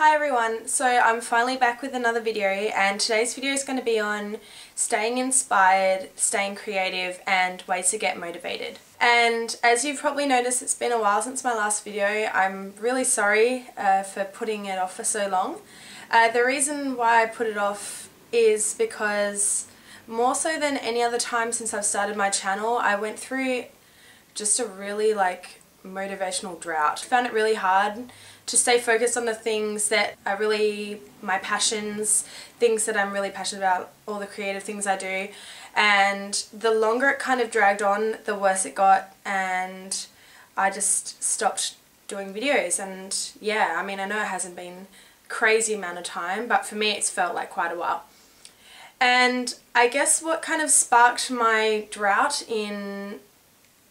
Hi everyone, so I'm finally back with another video, and today's video is going to be on staying inspired, staying creative and ways to get motivated. And as you've probably noticed, it's been a while since my last video. I'm really sorry for putting it off for so long. The reason why I put it off is because more so than any other time since I've started my channel, I went through just a really motivational drought. I found it really hard to stay focused on the things that are really my passions, things that I'm really passionate about, all the creative things I do, and the longer it kind of dragged on, the worse it got, and I just stopped doing videos. And yeah, I mean, I know it hasn't been a crazy amount of time, but for me it's felt like quite a while. And I guess what kind of sparked my drought in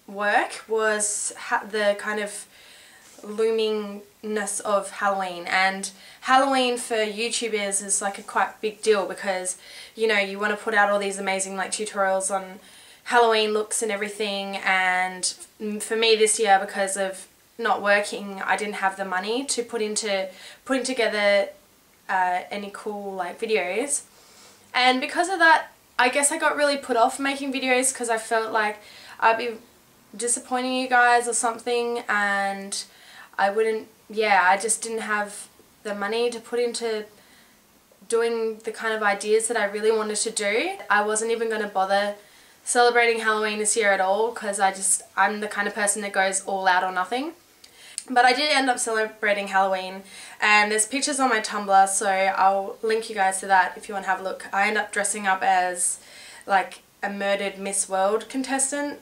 work was the kind of loomingness of Halloween. And Halloween for YouTubers is like a quite big deal because, you know, you want to put out all these amazing tutorials on Halloween looks and everything, and for me this year, because of not working, I didn't have the money to put into putting together any cool videos. And because of that, I guess I got really put off making videos because I felt like I'd be disappointing you guys or something, and I just didn't have the money to put into doing the kind of ideas that I really wanted to do. I wasn't even going to bother celebrating Halloween this year at all because I'm the kind of person that goes all out or nothing. But I did end up celebrating Halloween, and there's pictures on my Tumblr, so I'll link you guys to that if you want to have a look. I ended up dressing up as a murdered Miss World contestant,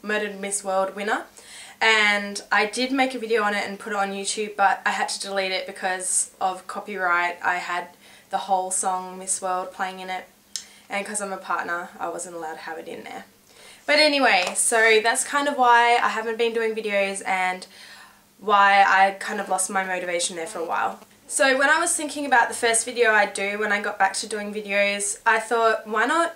murdered Miss World winner. And I did make a video on it and put it on YouTube, but I had to delete it because of copyright. I had the whole song Miss World playing in it, and because I'm a partner I wasn't allowed to have it in there. But anyway, so that's kind of why I haven't been doing videos and why I kind of lost my motivation there for a while. So when I was thinking about the first video I'd do when I got back to doing videos, I thought, why not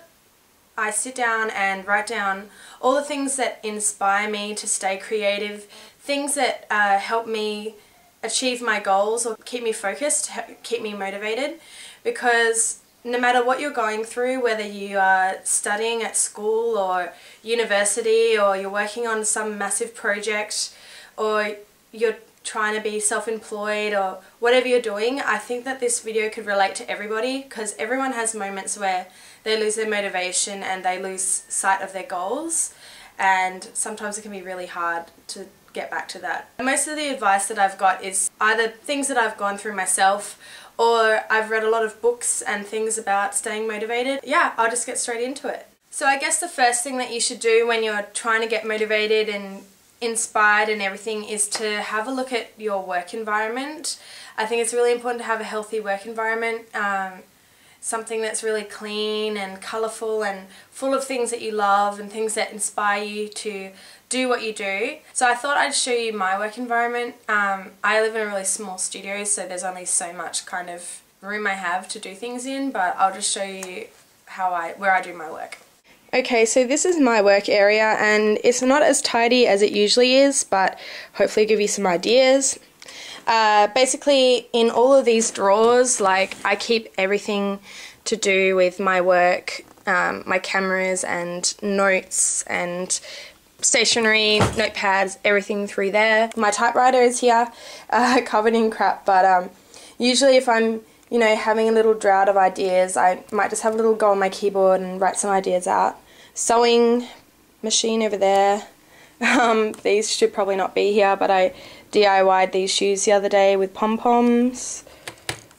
I sit down and write down all the things that inspire me to stay creative, things that help me achieve my goals or keep me focused, keep me motivated. Because no matter what you're going through, whether you are studying at school or university, or you're working on some massive project, or you're trying to be self-employed, or whatever you're doing, I think that this video could relate to everybody, because everyone has moments where they lose their motivation and they lose sight of their goals, and sometimes it can be really hard to get back to that. Most of the advice that I've got is either things that I've gone through myself, or I've read a lot of books and things about staying motivated. Yeah, I'll just get straight into it. So I guess the first thing that you should do when you're trying to get motivated and inspired and everything is to have a look at your work environment. I think it's really important to have a healthy work environment, something that's really clean and colourful and full of things that you love and things that inspire you to do what you do. So I thought I'd show you my work environment. I live in a really small studio, so there's only so much kind of room I have to do things in, but I'll just show you where I do my work. Okay, so this is my work area, and it's not as tidy as it usually is, but hopefully give you some ideas. Basically, in all of these drawers, I keep everything to do with my work, my cameras and notes and stationery, notepads, everything through there. My typewriter is here, covered in crap, but usually if I'm having a little drought of ideas, I might just have a little go on my keyboard and write some ideas out. Sewing machine over there. These should probably not be here, but I DIY'd these shoes the other day with pom-poms.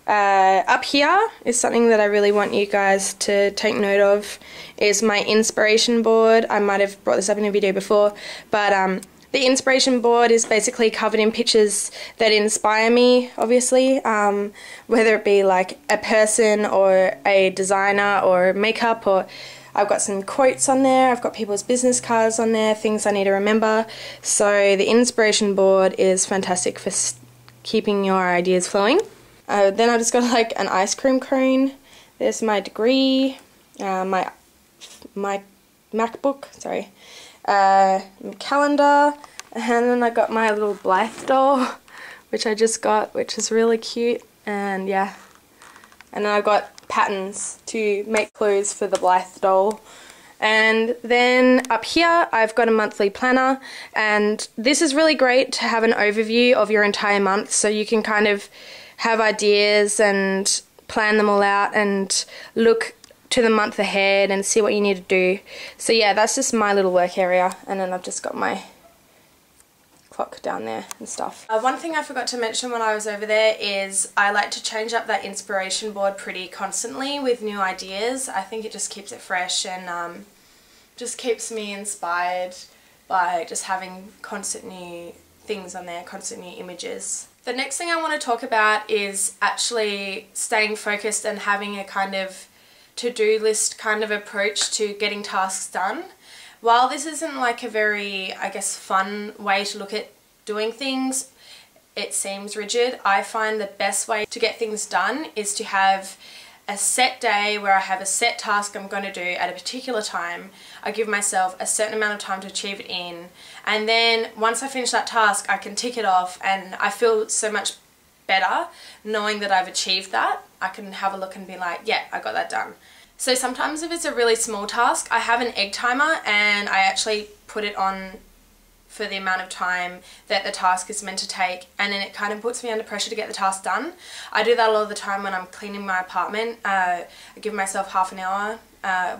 Up here is something that I really want you guys to take note of, is my inspiration board. I might have brought this up in a video before, but the inspiration board is basically covered in pictures that inspire me, obviously, whether it be a person or a designer or makeup, or I've got some quotes on there, I've got people's business cards on there, things I need to remember. So the inspiration board is fantastic for keeping your ideas flowing. Then I've just got an ice cream cone. There's my degree, my MacBook, sorry, calendar, and then I got my little Blythe doll which I just got, which is really cute. And yeah, and then I've got patterns to make clothes for the Blythe doll. And then up here I've got a monthly planner, and this is really great to have an overview of your entire month, so you can kind of have ideas and plan them all out and look to the month ahead and see what you need to do. So yeah, that's just my little work area, and then I've just got my clock down there and stuff. One thing I forgot to mention when I was over there is I like to change up that inspiration board pretty constantly with new ideas. I think it just keeps it fresh and just keeps me inspired by just having constant new things on there, constant new images. The next thing I want to talk about is actually staying focused and having a kind of to-do list kind of approach to getting tasks done. While this isn't like a very, I guess, fun way to look at doing things, it seems rigid. I find the best way to get things done is to have a set day where I have a set task I'm going to do at a particular time. I give myself a certain amount of time to achieve it in, and then once I finish that task I can tick it off, and I feel so much better knowing that I've achieved that. I can have a look and be like, yeah, I got that done. So sometimes if it's a really small task, I have an egg timer and I actually put it on for the amount of time that the task is meant to take, and then it kind of puts me under pressure to get the task done. I do that a lot of the time when I'm cleaning my apartment. I give myself half an hour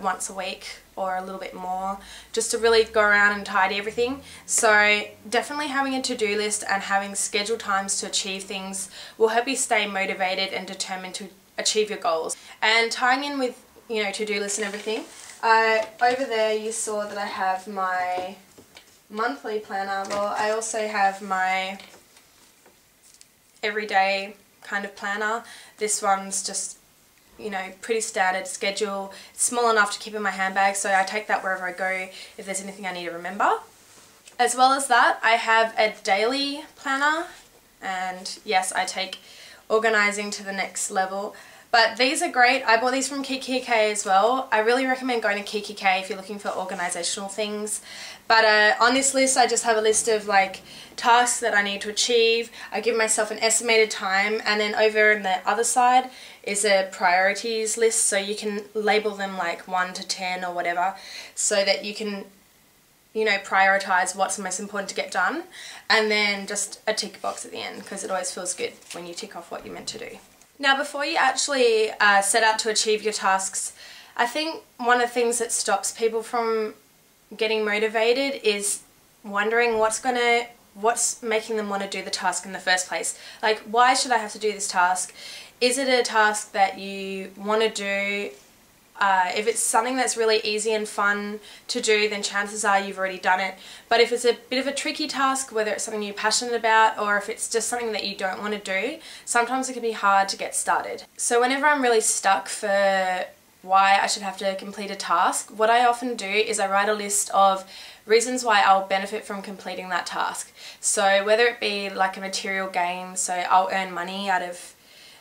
once a week or a little bit more just to really go around and tidy everything. So definitely having a to-do list and having scheduled times to achieve things will help you stay motivated and determined to achieve your goals. And tying in with, you know, to-do lists and everything, over there you saw that I have my monthly planner. Well, I also have my everyday kind of planner. This one's just, you know, pretty standard schedule. It's small enough to keep in my handbag, so I take that wherever I go if there's anything I need to remember. As well as that, I have a daily planner, and yes, I take organising to the next level. But these are great. I bought these from KKK as well. I really recommend going to KKK if you're looking for organisational things. But on this list I just have a list of like tasks that I need to achieve. I give myself an estimated time, and then over on the other side is a priorities list, so you can label them like 1 to 10 or whatever, so that you can, you know, prioritise what's most important to get done, and then just a tick box at the end, because it always feels good when you tick off what you're meant to do. Now, before you actually set out to achieve your tasks, I think one of the things that stops people from getting motivated is wondering what's making them want to do the task in the first place. Like, why should I have to do this task? Is it a task that you want to do? If it's something that's really easy and fun to do, then chances are you've already done it. But if it's a bit of a tricky task, whether it's something you're passionate about or if it's just something that you don't want to do, sometimes it can be hard to get started. So whenever I'm really stuck for why I should have to complete a task, what I often do is I write a list of reasons why I'll benefit from completing that task. So whether it be like a material gain, so I'll earn money out of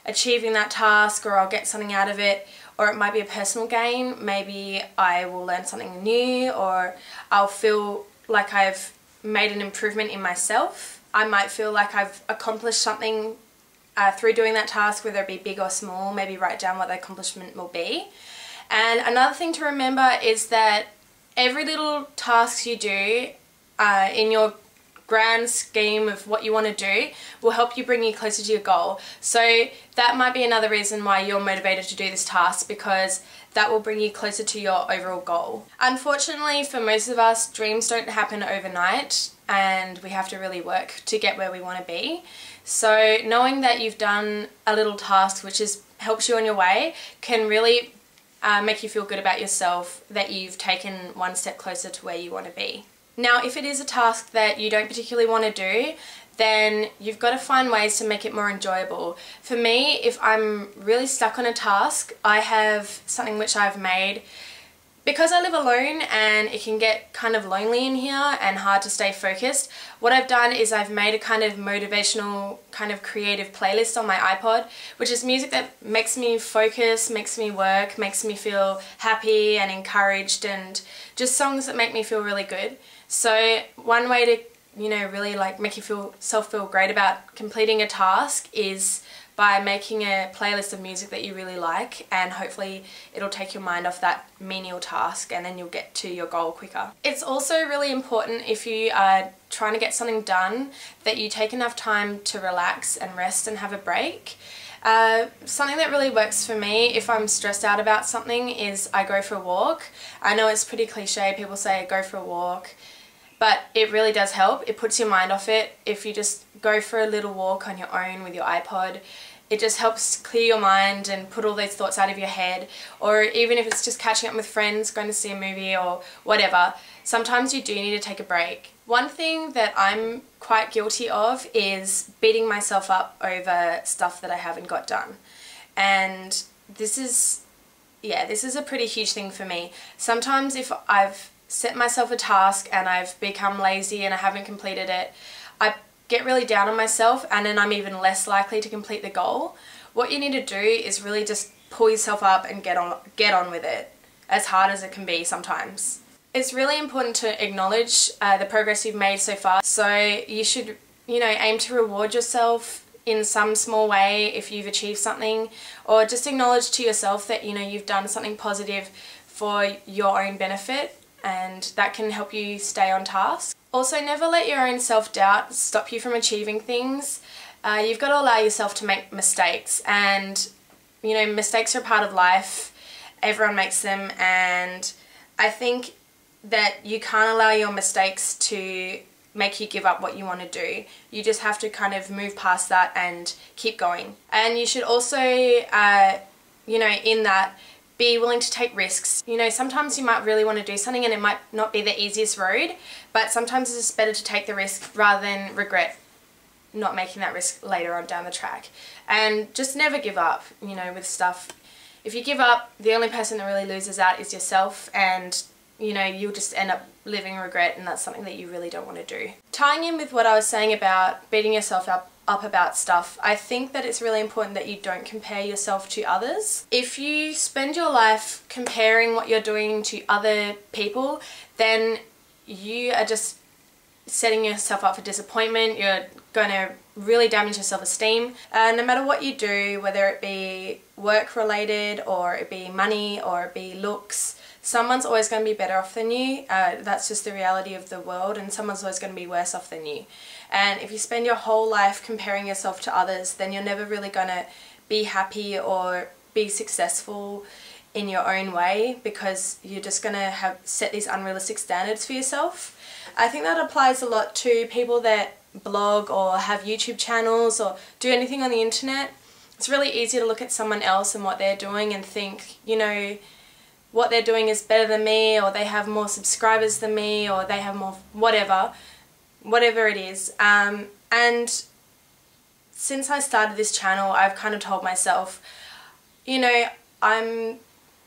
achieving that task, or I'll get something out of it, or it might be a personal gain. Maybe I will learn something new, or I'll feel like I've made an improvement in myself. I might feel like I've accomplished something through doing that task, whether it be big or small. Maybe write down what the accomplishment will be. And another thing to remember is that every little task you do in your grand scheme of what you want to do will help you bring you closer to your goal. So that might be another reason why you're motivated to do this task, because that will bring you closer to your overall goal. Unfortunately, for most of us, dreams don't happen overnight, and we have to really work to get where we want to be. So knowing that you've done a little task which helps you on your way can really make you feel good about yourself, that you've taken one step closer to where you want to be. Now, if it is a task that you don't particularly want to do, then you've got to find ways to make it more enjoyable. For me, if I'm really stuck on a task, I have something which I've made. Because I live alone and it can get kind of lonely in here and hard to stay focused, what I've done is I've made a kind of motivational, kind of creative playlist on my iPod, which is music that makes me focus, makes me work, makes me feel happy and encouraged, and just songs that make me feel really good. So one way to you know, really like make yourself feel great about completing a task is by making a playlist of music that you really like, and hopefully it'll take your mind off that menial task and then you'll get to your goal quicker. It's also really important, if you are trying to get something done, that you take enough time to relax and rest and have a break. Something that really works for me if I'm stressed out about something is I go for a walk. I know it's pretty cliche, people say go for a walk, but it really does help. It puts your mind off it. If you just go for a little walk on your own with your iPod, it just helps clear your mind and put all those thoughts out of your head. Or even if it's just catching up with friends, going to see a movie or whatever, sometimes you do need to take a break. One thing that I'm quite guilty of is beating myself up over stuff that I haven't got done. And this is a pretty huge thing for me. Sometimes if I've set myself a task and I've become lazy and I haven't completed it, I get really down on myself, and then I'm even less likely to complete the goal. What you need to do is really just pull yourself up and get on with it, as hard as it can be sometimes. It's really important to acknowledge the progress you've made so far, so you should, you know, aim to reward yourself in some small way if you've achieved something, or just acknowledge to yourself that, you know, you've done something positive for your own benefit, and that can help you stay on task. Also, never let your own self-doubt stop you from achieving things. You've got to allow yourself to make mistakes, and you know, mistakes are a part of life. Everyone makes them, and I think that you can't allow your mistakes to make you give up what you want to do. You just have to kind of move past that and keep going. And you should also, you know, in that, be willing to take risks. You know, sometimes you might really want to do something and it might not be the easiest road, but sometimes it's just better to take the risk rather than regret not making that risk later on down the track. And just never give up, you know, with stuff. If you give up, the only person that really loses out is yourself, and you know, you'll just end up living in regret, and that's something that you really don't want to do. Tying in with what I was saying about beating yourself up about stuff, I think that it's really important that you don't compare yourself to others. If you spend your life comparing what you're doing to other people, then you are just setting yourself up for disappointment. You're going to really damage your self-esteem. No matter what you do, whether it be work related or it be money or it be looks, someone's always going to be better off than you. That's just the reality of the world, and someone's always going to be worse off than you. And if you spend your whole life comparing yourself to others, then you're never really going to be happy or be successful in your own way, because you're just going to have set these unrealistic standards for yourself. I think that applies a lot to people that blog or have YouTube channels or do anything on the internet. It's really easy to look at someone else and what they're doing and think, you know, what they're doing is better than me, or they have more subscribers than me, or they have more whatever it is. And since I started this channel, I've kind of told myself, you know, I'm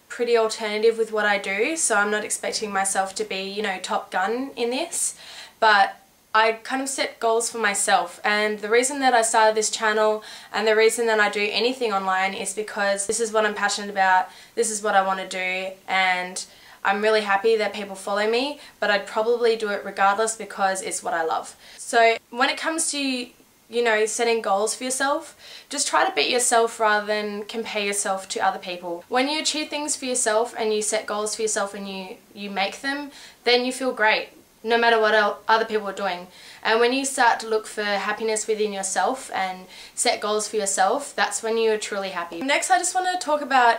pretty alternative with what I do, so I'm not expecting myself to be, you know, Top Gun in this, but I kind of set goals for myself. And the reason that I started this channel and the reason that I do anything online is because this is what I'm passionate about, this is what I want to do, and I'm really happy that people follow me, but I'd probably do it regardless because it's what I love. So when it comes to, you know, setting goals for yourself, just try to beat yourself rather than compare yourself to other people. When you achieve things for yourself and you set goals for yourself and you make them, then you feel great, no matter what other people are doing. And when you start to look for happiness within yourself and set goals for yourself, that's when you are truly happy. Next, I just want to talk about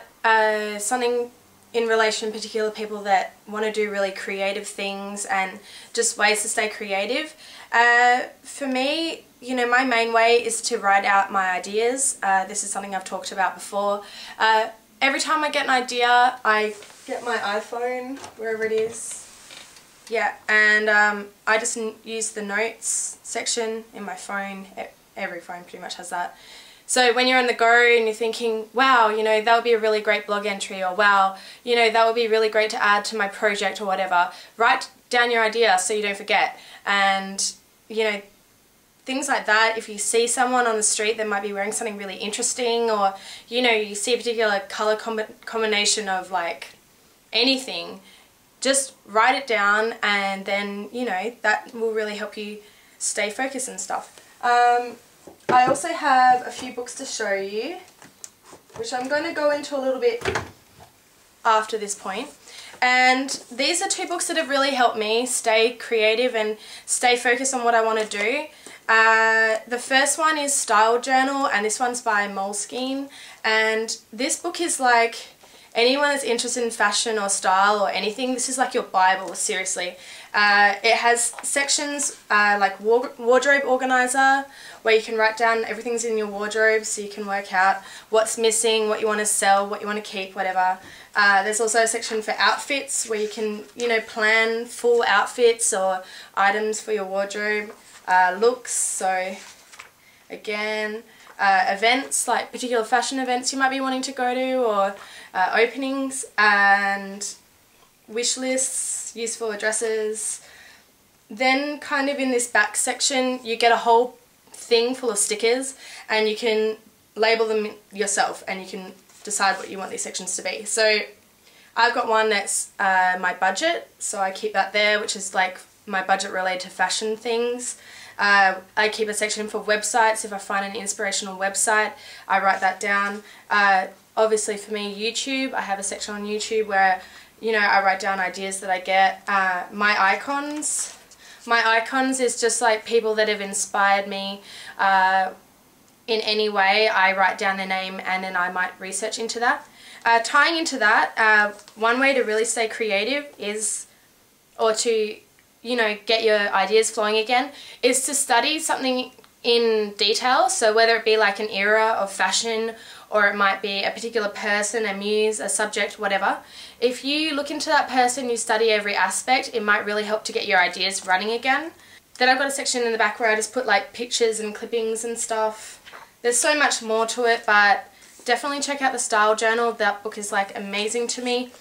something in relation to particular people that want to do really creative things and just ways to stay creative. For me, you know, my main way is to write out my ideas. This is something I've talked about before. Every time I get an idea, I get my iPhone, wherever it is. Yeah, and I just use the notes section in my phone. Every phone pretty much has that. So when you're on the go and you're thinking, wow, you know, that would be a really great blog entry, or wow, you know, that would be really great to add to my project or whatever, write down your idea so you don't forget. And, you know, things like that. If you see someone on the street that might be wearing something really interesting, or, you know, you see a particular colour combination of like anything, just write it down, and then, you know, that will really help you stay focused and stuff. I also have a few books to show you, which I'm going to go into a little bit after this point. And these are two books that have really helped me stay creative and stay focused on what I want to do. The first one is Style Journal, and this one's by Moleskine. And this book is like, anyone that's interested in fashion or style or anything, this is like your Bible, seriously. It has sections like wardrobe organizer, where you can write down everything's in your wardrobe so you can work out what's missing, what you want to sell, what you want to keep, whatever. There's also a section for outfits where you can, you know, plan full outfits or items for your wardrobe. Looks, so again, events, like particular fashion events you might be wanting to go to, or openings, and wish lists, useful addresses. Then kind of in this back section you get a whole thing full of stickers, and you can label them yourself and you can decide what you want these sections to be. So I've got one that's my budget, so I keep that there, which is like my budget related to fashion things. I keep a section for websites. If I find an inspirational website, I write that down. Obviously for me, YouTube, I have a section on YouTube where, you know, I write down ideas that I get. My icons is just like people that have inspired me in any way. I write down their name and then I might research into that. Tying into that, one way to really stay creative is, or to, you know, get your ideas flowing again, is to study something in detail. So whether it be like an era of fashion, or it might be a particular person, a muse, a subject, whatever. If you look into that person, you study every aspect, it might really help to get your ideas running again. Then I've got a section in the back where I just put like pictures and clippings and stuff. There's so much more to it, but definitely check out the Style Journal. That book is like amazing to me.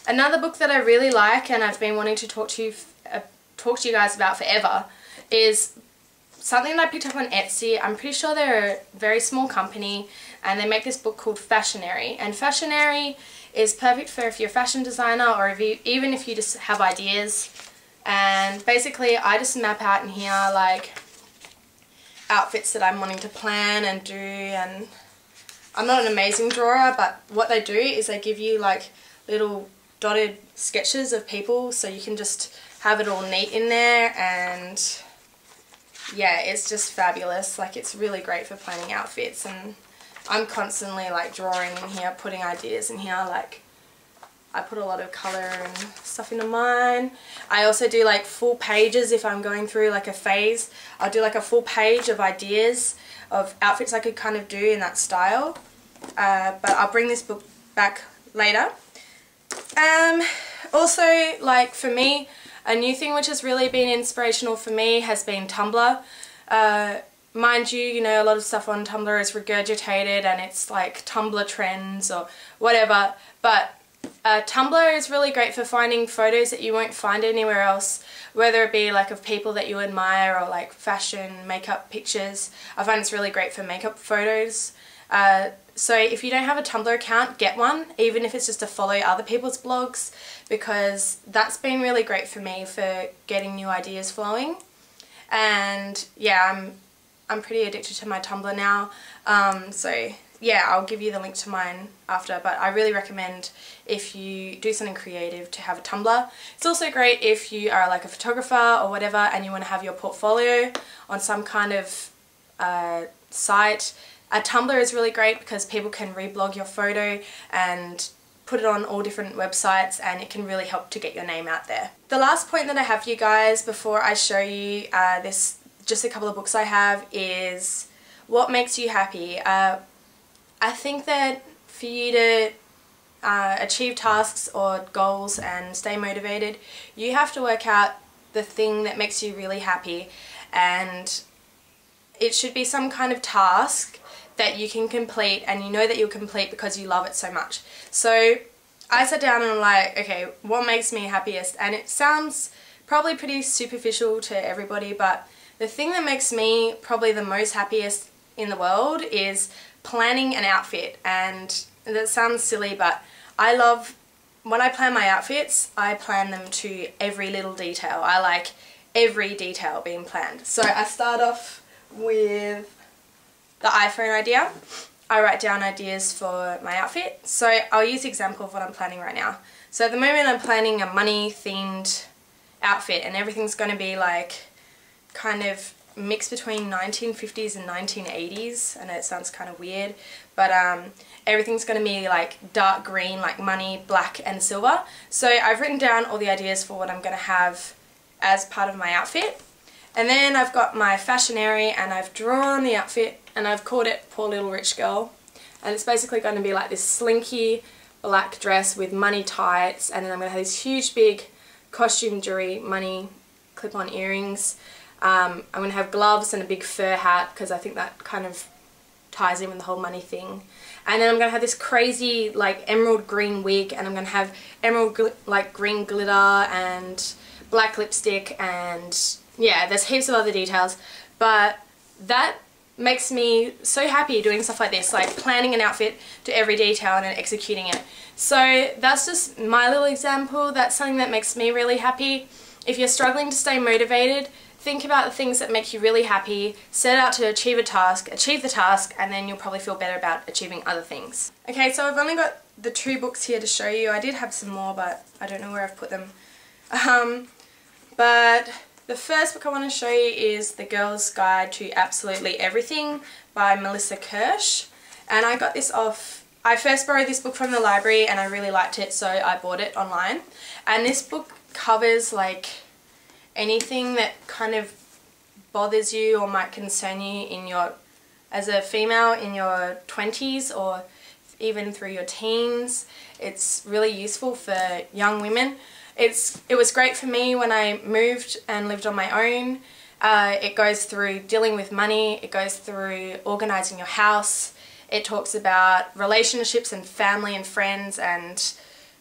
Another book that I really like and I've been wanting to talk to you guys about forever is something that I picked up on Etsy. I'm pretty sure they're a very small company and they make this book called Fashionary. And Fashionary is perfect for if you're a fashion designer or even if you just have ideas. And basically I just map out in here like outfits that I'm wanting to plan and do, and I'm not an amazing drawer, but what they do is they give you like little dotted sketches of people so you can just have it all neat in there, and yeah, it's just fabulous. Like, it's really great for planning outfits, and I'm constantly like drawing in here, putting ideas in here. Like, I put a lot of colour and stuff into mine. I also do like full pages if I'm going through like a phase. I'll do like a full page of ideas of outfits I could kind of do in that style. But I'll bring this book back later. Also, like for me, a new thing which has really been inspirational for me has been Tumblr. Mind you, you know, a lot of stuff on Tumblr is regurgitated and it's like Tumblr trends or whatever, but Tumblr is really great for finding photos that you won't find anywhere else, whether it be like of people that you admire or like fashion, makeup pictures. I find it's really great for makeup photos. So if you don't have a Tumblr account, get one, even if it's just to follow other people's blogs, because that's been really great for me for getting new ideas flowing. And yeah, I'm pretty addicted to my Tumblr now, so yeah, I'll give you the link to mine after, but I really recommend if you do something creative to have a Tumblr. It's also great if you are like a photographer or whatever and you want to have your portfolio on some kind of site. A Tumblr is really great because people can reblog your photo and put it on all different websites, and it can really help to get your name out there. The last point that I have for you guys before I show you just a couple of books I have is what makes you happy. I think that for you to achieve tasks or goals and stay motivated, you have to work out the thing that makes you really happy, and it should be some kind of task that you can complete and you know that you'll complete because you love it so much. So I sat down and I'm like, okay, what makes me happiest? And it sounds probably pretty superficial to everybody, but the thing that makes me probably the most happiest in the world is planning an outfit. And that sounds silly, but I love, when I plan my outfits, I plan them to every little detail. I like every detail being planned. So I start off with the iPhone idea. I write down ideas for my outfit. So I'll use the example of what I'm planning right now. So at the moment I'm planning a money themed outfit, and everything's going to be like kind of mixed between 1950s and 1980s. I know it sounds kind of weird, but everything's going to be like dark green, like money, black and silver. So I've written down all the ideas for what I'm going to have as part of my outfit. And then I've got my Fashionary, and I've drawn the outfit and I've called it Poor Little Rich Girl. And it's basically going to be like this slinky black dress with money tights, and then I'm going to have these huge big costume jewelry, money clip-on earrings. I'm going to have gloves and a big fur hat because I think that kind of ties in with the whole money thing. And then I'm going to have this crazy like emerald green wig, and I'm going to have emerald like green glitter and black lipstick, and yeah, there's heaps of other details. But that makes me so happy doing stuff like this, like planning an outfit to every detail and then executing it. So that's just my little example. That's something that makes me really happy. If you're struggling to stay motivated, think about the things that make you really happy, set out to achieve a task, achieve the task, and then you'll probably feel better about achieving other things. Okay, so I've only got the 2 books here to show you. I did have some more, but I don't know where I've put them. But the first book I want to show you is The Girl's Guide to Absolutely Everything by Melissa Kirsch. And I got this off, I first borrowed this book from the library and I really liked it, so I bought it online. And this book covers like anything that kind of bothers you or might concern you in your, as a female in your 20s or even through your teens. It's really useful for young women. It was great for me when I moved and lived on my own. It goes through dealing with money, it goes through organising your house, it talks about relationships and family and friends, and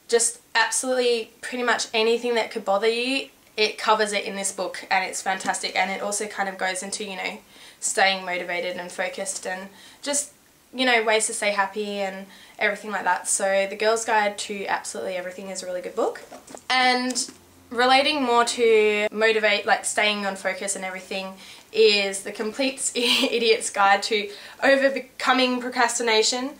just absolutely pretty much anything that could bother you, it covers it in this book, and it's fantastic. And it also kind of goes into, you know, staying motivated and focused and just, you know, ways to stay happy and everything like that. So The Girl's Guide to Absolutely Everything is a really good book. And relating more to motivate, like staying on focus and everything, is The Complete Idiot's Guide to Overcoming Procrastination.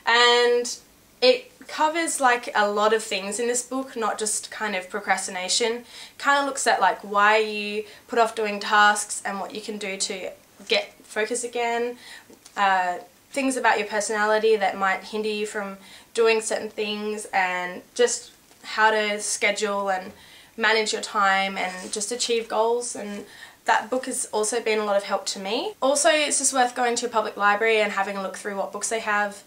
And it covers like a lot of things in this book, not just kind of procrastination. Kind of looks at like why you put off doing tasks and what you can do to get focus again. Things about your personality that might hinder you from doing certain things, and just how to schedule and manage your time and just achieve goals. And that book has also been a lot of help to me. Also, it's just worth going to a public library and having a look through what books they have.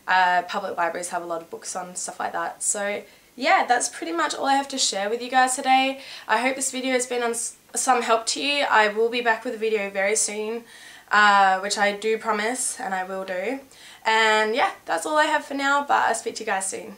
Public libraries have a lot of books on stuff like that. So yeah, that's pretty much all I have to share with you guys today. I hope this video has been on some help to you. I will be back with a video very soon, which I do promise, and I will do. And yeah, that's all I have for now, but I'll speak to you guys soon.